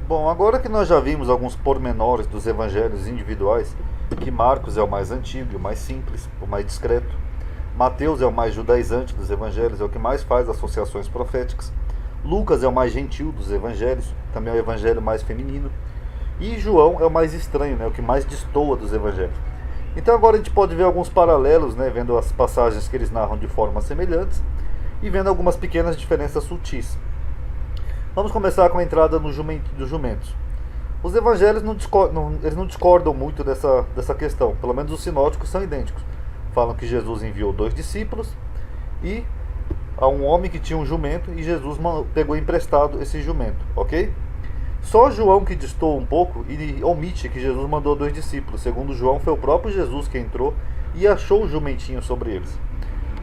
Bom, agora que nós já vimos alguns pormenores dos evangelhos individuais, que Marcos é o mais antigo, o mais simples, o mais discreto, Mateus é o mais judaizante dos evangelhos, é o que mais faz associações proféticas, Lucas é o mais gentil dos evangelhos, também é o evangelho mais feminino, e João é o mais estranho, né, o que mais destoa dos evangelhos. Então agora a gente pode ver alguns paralelos, né, vendo as passagens que eles narram de formas semelhantes e vendo algumas pequenas diferenças sutis. Vamos começar com a entrada dos jumentos. Os evangelhos eles não discordam muito dessa questão, pelo menos os sinóticos são idênticos. Falam que Jesus enviou 2 discípulos e a um homem que tinha um jumento e Jesus pegou emprestado esse jumento, ok? Só João que destoa um pouco e omite que Jesus mandou 2 discípulos. Segundo João, foi o próprio Jesus que entrou e achou o jumentinho sobre eles.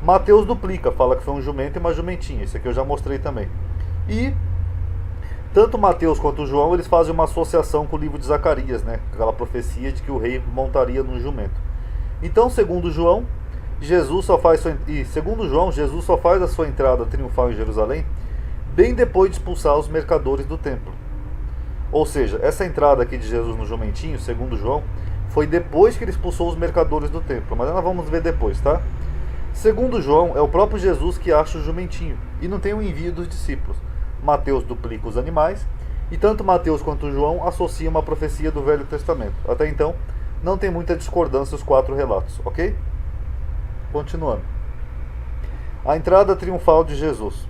Mateus duplica, fala que foi um jumento e uma jumentinha. Isso aqui eu já mostrei também. E tanto Mateus quanto João, eles fazem uma associação com o livro de Zacarias, né? Aquela profecia de que o rei montaria num jumento. Então, segundo João, Jesus só faz a sua entrada triunfal em Jerusalém bem depois de expulsar os mercadores do templo. Ou seja, essa entrada aqui de Jesus no jumentinho, segundo João, foi depois que ele expulsou os mercadores do templo. Mas nós vamos ver depois, tá? Segundo João, é o próprio Jesus que acha o jumentinho e não tem o envio dos discípulos. Mateus duplica os animais, e tanto Mateus quanto João associam uma profecia do Velho Testamento. Até então, não tem muita discordância os 4 relatos, ok? Continuando. A entrada triunfal de Jesus.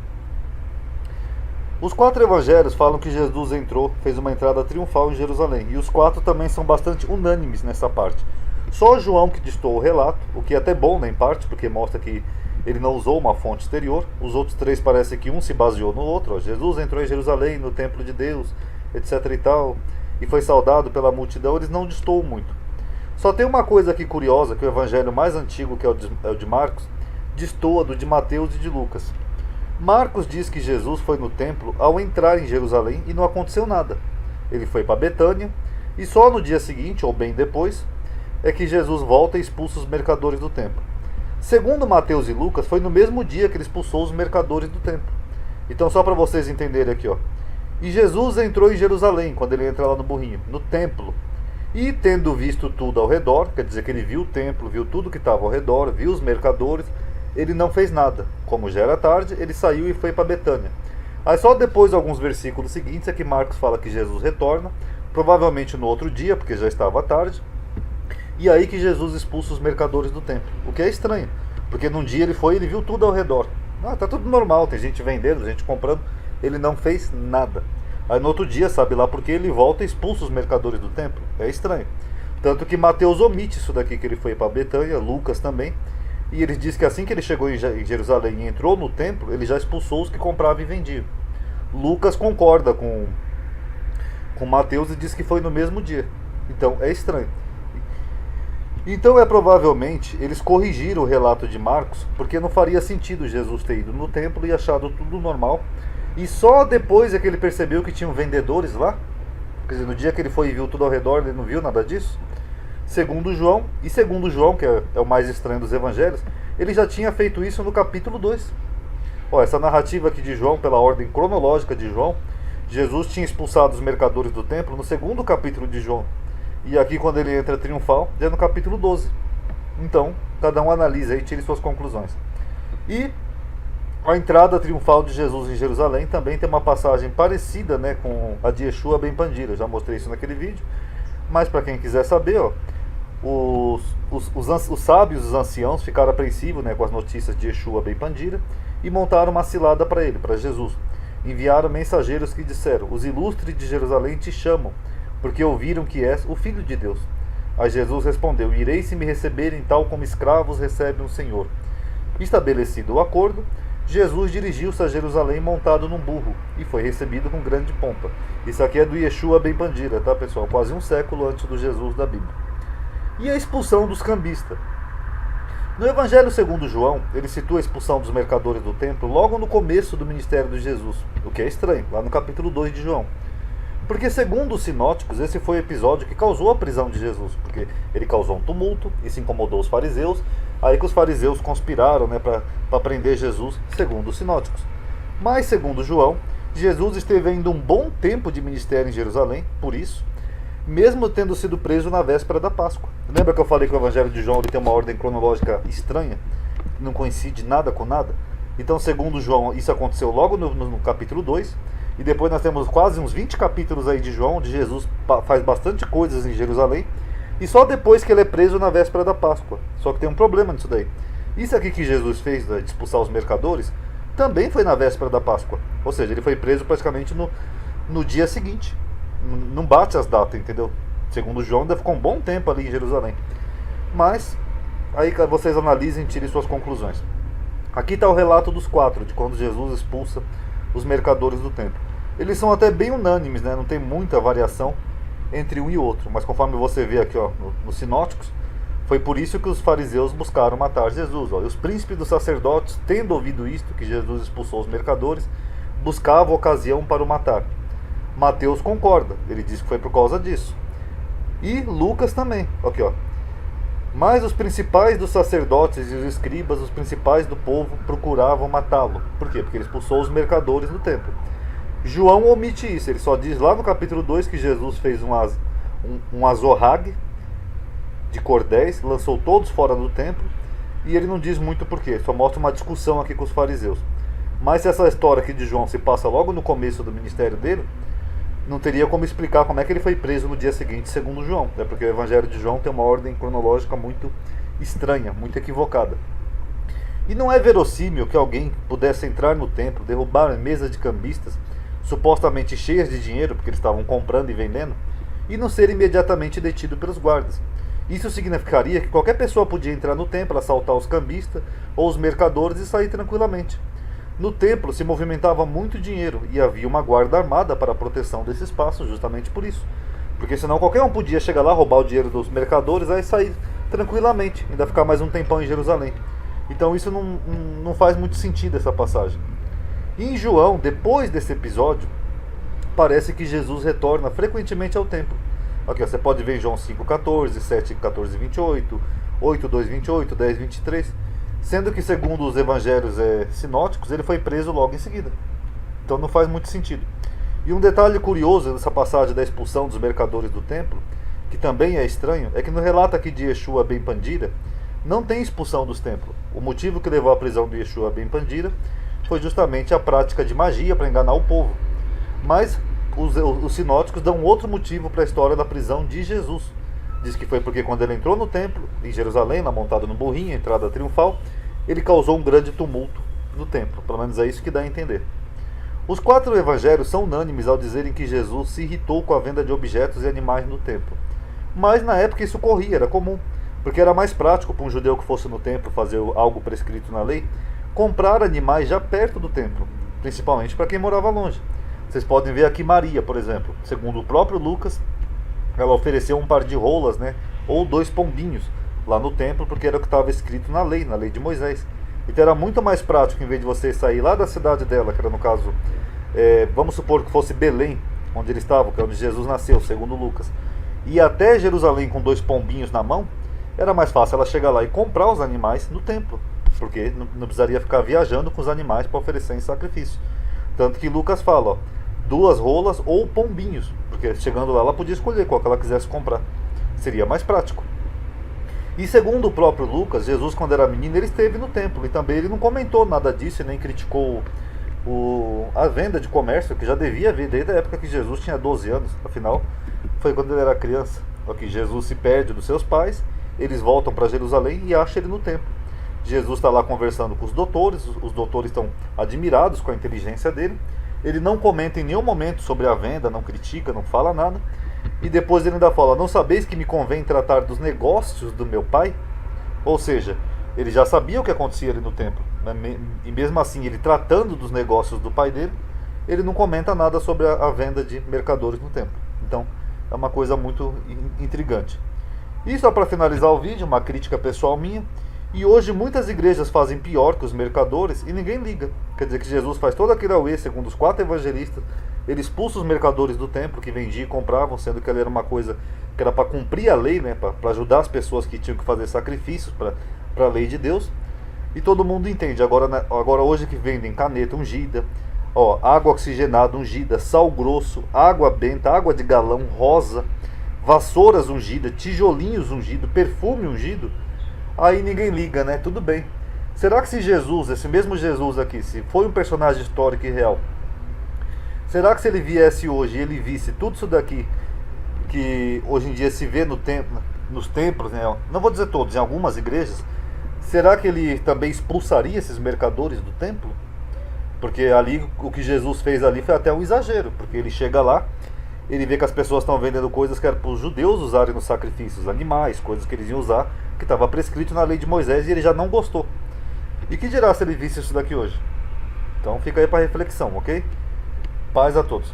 Os 4 evangelhos falam que Jesus entrou, fez uma entrada triunfal em Jerusalém, e os 4 também são bastante unânimes nessa parte. Só João que distou o relato, o que é até bom, né, em parte, porque mostra que ele não usou uma fonte exterior. Os outros 3 parece que um se baseou no outro. Jesus entrou em Jerusalém, no templo de Deus, etc e tal, e foi saudado pela multidão. Eles não destoam muito. Só tem uma coisa aqui curiosa, que o evangelho mais antigo, que é o de Marcos, destoa do de Mateus e de Lucas. Marcos diz que Jesus foi no templo ao entrar em Jerusalém e não aconteceu nada. Ele foi para Betânia, e só no dia seguinte, ou bem depois, é que Jesus volta e expulsa os mercadores do templo. Segundo Mateus e Lucas, foi no mesmo dia que ele expulsou os mercadores do templo. Então, só para vocês entenderem aqui, ó. E Jesus entrou em Jerusalém, quando ele entra lá no burrinho, no templo. E tendo visto tudo ao redor, quer dizer que ele viu o templo, viu tudo que estava ao redor, viu os mercadores, ele não fez nada. Como já era tarde, ele saiu e foi para Betânia. Aí só depois, alguns versículos seguintes, é que Marcos fala que Jesus retorna, provavelmente no outro dia, porque já estava tarde. E aí que Jesus expulsa os mercadores do templo. O que é estranho, porque num dia ele foi e ele viu tudo ao redor. Tá tudo normal, tem gente vendendo, gente comprando. Ele não fez nada. Aí no outro dia, sabe lá porque ele volta e expulsa os mercadores do templo. É estranho. Tanto que Mateus omite isso daqui, que ele foi para Betânia, Lucas também. E ele diz que assim que ele chegou em Jerusalém e entrou no templo, ele já expulsou os que compravam e vendiam. Lucas concorda com Mateus e diz que foi no mesmo dia. Então é estranho. Então provavelmente eles corrigiram o relato de Marcos, porque não faria sentido Jesus ter ido no templo e achado tudo normal, e só depois é que ele percebeu que tinham vendedores lá. Quer dizer, no dia que ele foi e viu tudo ao redor, ele não viu nada disso. Segundo João, que é o mais estranho dos evangelhos, ele já tinha feito isso no capítulo 2. Essa narrativa aqui de João, pela ordem cronológica de João, Jesus tinha expulsado os mercadores do templo no segundo capítulo de João. E aqui, quando ele entra triunfal, já é no capítulo 12. Então, cada um analisa e tire suas conclusões. E a entrada triunfal de Jesus em Jerusalém também tem uma passagem parecida, né, com a de Yeshua ben Pandira. Eu já mostrei isso naquele vídeo. Mas para quem quiser saber, os sábios, os anciãos, ficaram apreensivos, né, com as notícias de Yeshua ben Pandira e montaram uma cilada para ele, para Jesus. Enviaram mensageiros que disseram: os ilustres de Jerusalém te chamam, porque ouviram que és o Filho de Deus. Aí Jesus respondeu: irei se me receberem tal como escravos recebem um senhor. Estabelecido o acordo, Jesus dirigiu-se a Jerusalém montado num burro e foi recebido com grande pompa. Isso aqui é do Yeshua ben Pandira, tá, pessoal? Quase um século antes do Jesus da Bíblia. E a expulsão dos cambistas. No Evangelho segundo João, ele situa a expulsão dos mercadores do templo logo no começo do ministério de Jesus, o que é estranho, lá no capítulo 2 de João. Porque, segundo os sinóticos, esse foi o episódio que causou a prisão de Jesus, porque ele causou um tumulto e se incomodou os fariseus, aí que os fariseus conspiraram, né, para prender Jesus, segundo os sinóticos. Mas, segundo João, Jesus esteve ainda um bom tempo de ministério em Jerusalém, por isso, mesmo tendo sido preso na véspera da Páscoa. Lembra que eu falei que o Evangelho de João ele tem uma ordem cronológica estranha? Não coincide nada com nada? Então, segundo João, isso aconteceu logo no capítulo 2, e depois nós temos quase uns 20 capítulos aí de João, onde Jesus faz bastante coisas em Jerusalém, e só depois que ele é preso na véspera da Páscoa. Só que tem um problema nisso daí. Isso aqui que Jesus fez, de expulsar os mercadores, também foi na véspera da Páscoa. Ou seja, ele foi preso praticamente no dia seguinte. Não bate as datas, entendeu? Segundo João, ainda ficou um bom tempo ali em Jerusalém. Mas, aí vocês analisem e tirem suas conclusões. Aqui está o relato dos 4, de quando Jesus expulsa os mercadores do templo. Eles são até bem unânimes, né? Não tem muita variação entre um e outro. Mas conforme você vê aqui, ó, nos sinóticos, foi por isso que os fariseus buscaram matar Jesus. Ó. E os príncipes dos sacerdotes, tendo ouvido isto, que Jesus expulsou os mercadores, buscavam ocasião para o matar. Mateus concorda, ele diz que foi por causa disso. E Lucas também. Aqui, ó. Mas os principais dos sacerdotes e os escribas, os principais do povo, procuravam matá-lo. Por quê? Porque ele expulsou os mercadores do templo. João omite isso, ele só diz lá no capítulo 2 que Jesus fez um azorrague de cordéis, lançou todos fora do templo, e ele não diz muito porquê, só mostra uma discussão aqui com os fariseus. Mas se essa história aqui de João se passa logo no começo do ministério dele, não teria como explicar como é que ele foi preso no dia seguinte, segundo João, né? Porque o Evangelho de João tem uma ordem cronológica muito estranha, muito equivocada. E não é verossímil que alguém pudesse entrar no templo, derrubar mesas de cambistas, supostamente cheias de dinheiro, porque eles estavam comprando e vendendo, e não ser imediatamente detido pelos guardas. Isso significaria que qualquer pessoa podia entrar no templo, assaltar os cambistas ou os mercadores e sair tranquilamente. No templo se movimentava muito dinheiro e havia uma guarda armada para a proteção desse espaço, justamente por isso. Porque senão qualquer um podia chegar lá, roubar o dinheiro dos mercadores e sair tranquilamente, ainda ficar mais um tempão em Jerusalém. Então isso não faz muito sentido, essa passagem. E em João, depois desse episódio, parece que Jesus retorna frequentemente ao templo. Aqui, ó, você pode ver em João 5,14, 7,14 e 28, 8,2, 28, 10, 23... Sendo que, segundo os evangelhos sinóticos, ele foi preso logo em seguida. Então não faz muito sentido. E um detalhe curioso nessa passagem da expulsão dos mercadores do templo, que também é estranho, é que no relato aqui de Yeshua ben Pandira, não tem expulsão dos templos. O motivo que levou à prisão de Yeshua ben Pandira foi justamente a prática de magia para enganar o povo. Mas os sinóticos dão outro motivo para a história da prisão de Jesus. Diz que foi porque quando ele entrou no templo, em Jerusalém, lá montado no burrinho, entrada triunfal, ele causou um grande tumulto no templo. Pelo menos é isso que dá a entender. Os 4 evangelhos são unânimes ao dizerem que Jesus se irritou com a venda de objetos e animais no templo. Mas na época isso ocorria, era comum, porque era mais prático para um judeu que fosse no templo fazer algo prescrito na lei, comprar animais já perto do templo, principalmente para quem morava longe. Vocês podem ver aqui Maria, por exemplo. Segundo o próprio Lucas, ela ofereceu um par de rolas, né, ou 2 pombinhos lá no templo, porque era o que estava escrito na lei de Moisés. Então era muito mais prático, em vez de você sair lá da cidade dela, que era no caso, vamos supor que fosse Belém, onde ele estava, que é onde Jesus nasceu, segundo Lucas, e até Jerusalém com 2 pombinhos na mão, era mais fácil ela chegar lá e comprar os animais no templo, porque não precisaria ficar viajando com os animais para oferecer em sacrifício. Tanto que Lucas fala, ó, 2 rolas ou pombinhos, porque chegando lá ela podia escolher qual que ela quisesse comprar, seria mais prático. E segundo o próprio Lucas, Jesus, quando era menino, ele esteve no templo, e também ele não comentou nada disso, nem criticou a venda de comércio, que já devia haver desde a época que Jesus tinha 12 anos, afinal foi quando ele era criança. Aqui Jesus se perde dos seus pais, eles voltam para Jerusalém e acham ele no templo. Jesus está lá conversando com os doutores estão admirados com a inteligência dele. Ele não comenta em nenhum momento sobre a venda, não critica, não fala nada. E depois ele ainda fala, não sabeis que me convém tratar dos negócios do meu pai? Ou seja, ele já sabia o que acontecia ali no templo, né? E mesmo assim, ele tratando dos negócios do pai dele, ele não comenta nada sobre a venda de mercadores no templo. Então, é uma coisa muito intrigante. E só para finalizar o vídeo, uma crítica pessoal minha. E hoje muitas igrejas fazem pior que os mercadores e ninguém liga. Quer dizer que Jesus faz todo aquele auê, segundo os 4 evangelistas. Ele expulsa os mercadores do templo que vendiam e compravam, sendo que ele era uma coisa que era para cumprir a lei, né, para ajudar as pessoas que tinham que fazer sacrifícios para a lei de Deus. E todo mundo entende. Agora hoje que vendem caneta ungida, Ó, água oxigenada ungida, sal grosso, água benta, água de galão rosa, vassouras ungidas, tijolinhos ungidos, perfume ungido. Aí ninguém liga, né? Tudo bem. Será que se Jesus, esse mesmo Jesus aqui, se foi um personagem histórico e real, será que se ele viesse hoje e ele visse tudo isso daqui, que hoje em dia se vê no templo, nos templos, né? Não vou dizer todos, em algumas igrejas, será que ele também expulsaria esses mercadores do templo? Porque ali, o que Jesus fez ali foi até um exagero, porque ele chega lá, ele vê que as pessoas estão vendendo coisas que eram para os judeus usarem nos sacrifícios, animais, coisas que eles iam usar, que estava prescrito na lei de Moisés, e ele já não gostou. E que dirá se ele visse isso daqui hoje? Então fica aí para reflexão, ok? Paz a todos.